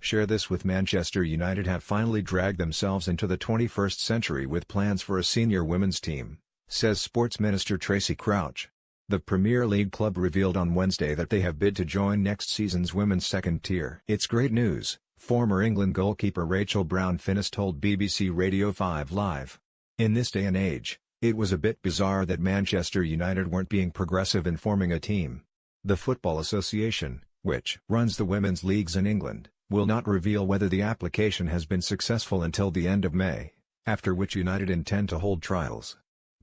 Share this with Manchester United have finally dragged themselves into the 21st century with plans for a senior women's team, says Sports Minister Tracy Crouch. The Premier League club revealed on Wednesday that they have bid to join next season's women's second tier. "It's great news," former England goalkeeper Rachel Brown-Finnis told BBC Radio 5 Live. "In this day and age, it was a bit bizarre that Manchester United weren't being progressive in forming a team. The Football Association, which runs the women's leagues in England, will not reveal whether the application has been successful until the end of May, after which United intend to hold trials.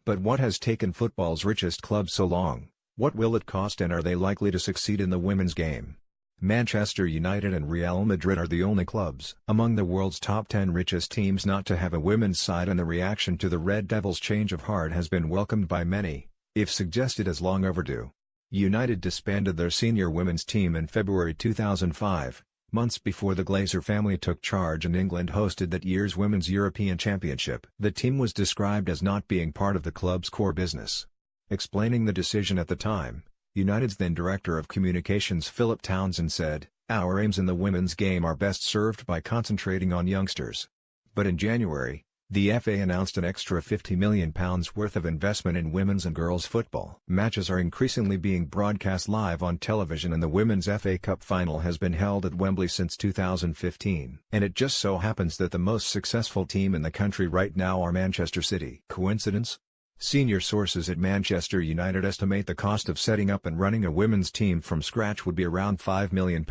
But what has taken football's richest club so long? What will it cost, and are they likely to succeed in the women's game?" Manchester United and Real Madrid are the only clubs among the world's top 10 richest teams not to have a women's side, and the reaction to the Red Devils' change of heart has been welcomed by many, if suggested as long overdue. United disbanded their senior women's team in February 2005, months before the Glazer family took charge and England hosted that year's Women's European Championship. The team was described as not being part of the club's core business. Explaining the decision at the time, United's then Director of Communications Philip Townsend said, "Our aims in the women's game are best served by concentrating on youngsters." But in January, the FA announced an extra £50 million worth of investment in women's and girls' football. Matches are increasingly being broadcast live on television, and the Women's FA Cup final has been held at Wembley since 2015. And it just so happens that the most successful team in the country right now are Manchester City. Coincidence? Senior sources at Manchester United estimate the cost of setting up and running a women's team from scratch would be around £5 million,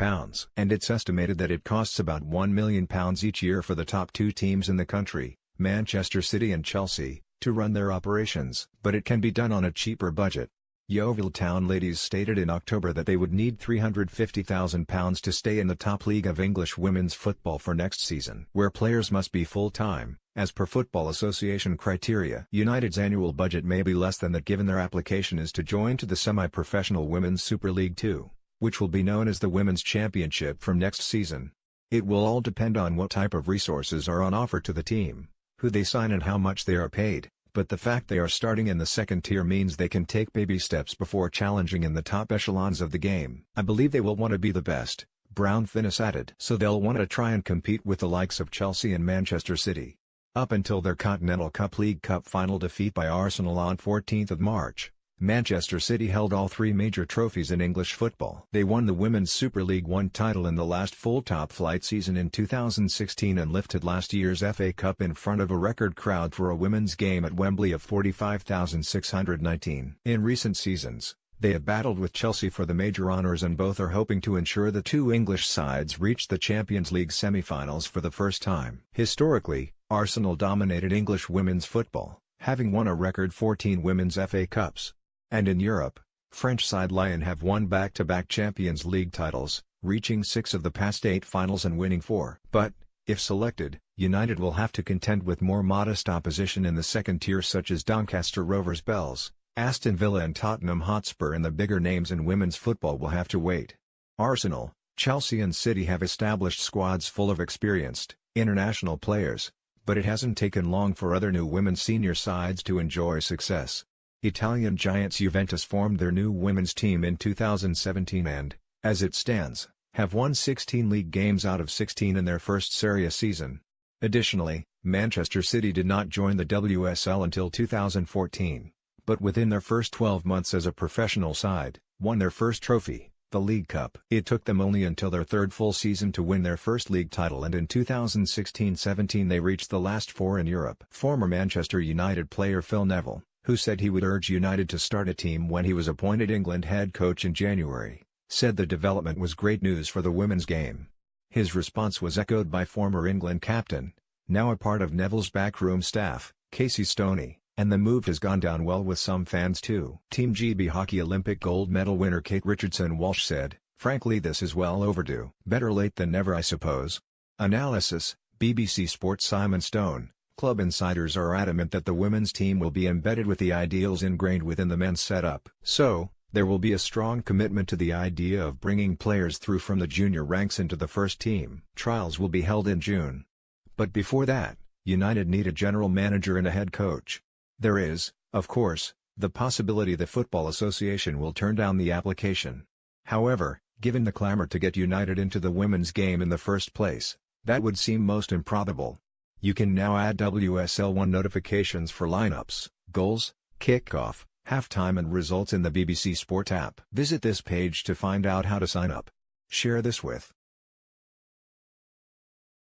and it's estimated that it costs about £1 million each year for the top two teams in the country, Manchester City and Chelsea, to run their operations. But it can be done on a cheaper budget. Yeovil Town ladies stated in October that they would need £350,000 to stay in the top league of English women's football for next season, where players must be full-time, as per Football Association criteria. United's annual budget may be less than that given their application is to join to the semi-professional Women's Super League 2, which will be known as the Women's Championship from next season. It will all depend on what type of resources are on offer to the team, who they sign and how much they are paid. But the fact they are starting in the second tier means they can take baby steps before challenging in the top echelons of the game. "I believe they will want to be the best," Brown-Finnis added. "So they'll want to try and compete with the likes of Chelsea and Manchester City." Up until their Continental Cup League Cup final defeat by Arsenal on 14th of March, Manchester City held all three major trophies in English football. They won the Women's Super League One title in the last full top-flight season in 2016 and lifted last year's FA Cup in front of a record crowd for a women's game at Wembley of 45,619. In recent seasons, they have battled with Chelsea for the major honours, and both are hoping to ensure the two English sides reach the Champions League semi-finals for the first time. Historically, Arsenal dominated English women's football, having won a record 14 Women's FA Cups. And in Europe, French side Lyon have won back-to-back Champions League titles, reaching 6 of the past 8 finals and winning 4. But, if selected, United will have to contend with more modest opposition in the second tier such as Doncaster Rovers Bells, Aston Villa and Tottenham Hotspur, and the bigger names in women's football will have to wait. Arsenal, Chelsea and City have established squads full of experienced, international players, but it hasn't taken long for other new women's senior sides to enjoy success. Italian giants Juventus formed their new women's team in 2017 and, as it stands, have won 16 league games out of 16 in their first Serie A season. Additionally, Manchester City did not join the WSL until 2014, but within their first 12 months as a professional side, won their first trophy, the League Cup. It took them only until their third full season to win their first league title, and in 2016-17 they reached the last 4 in Europe. Former Manchester United player Phil Neville, who said he would urge United to start a team when he was appointed England head coach in January, said the development was great news for the women's game. His response was echoed by former England captain, now a part of Neville's backroom staff, Casey Stoney, and the move has gone down well with some fans too. Team GB Hockey Olympic gold medal winner Kate Richardson-Walsh said, "Frankly, this is well overdue. Better late than never, I suppose." Analysis, BBC Sports. Simon Stone. Club insiders are adamant that the women's team will be embedded with the ideals ingrained within the men's setup. So, there will be a strong commitment to the idea of bringing players through from the junior ranks into the first team. Trials will be held in June. But before that, United need a general manager and a head coach. There is, of course, the possibility the Football Association will turn down the application. However, Given the clamor to get United into the women's game in the first place, that would seem most improbable. You can now add WSL1 notifications for lineups, goals, kickoff, halftime and results in the BBC Sport app. Visit this page to find out how to sign up. Share this with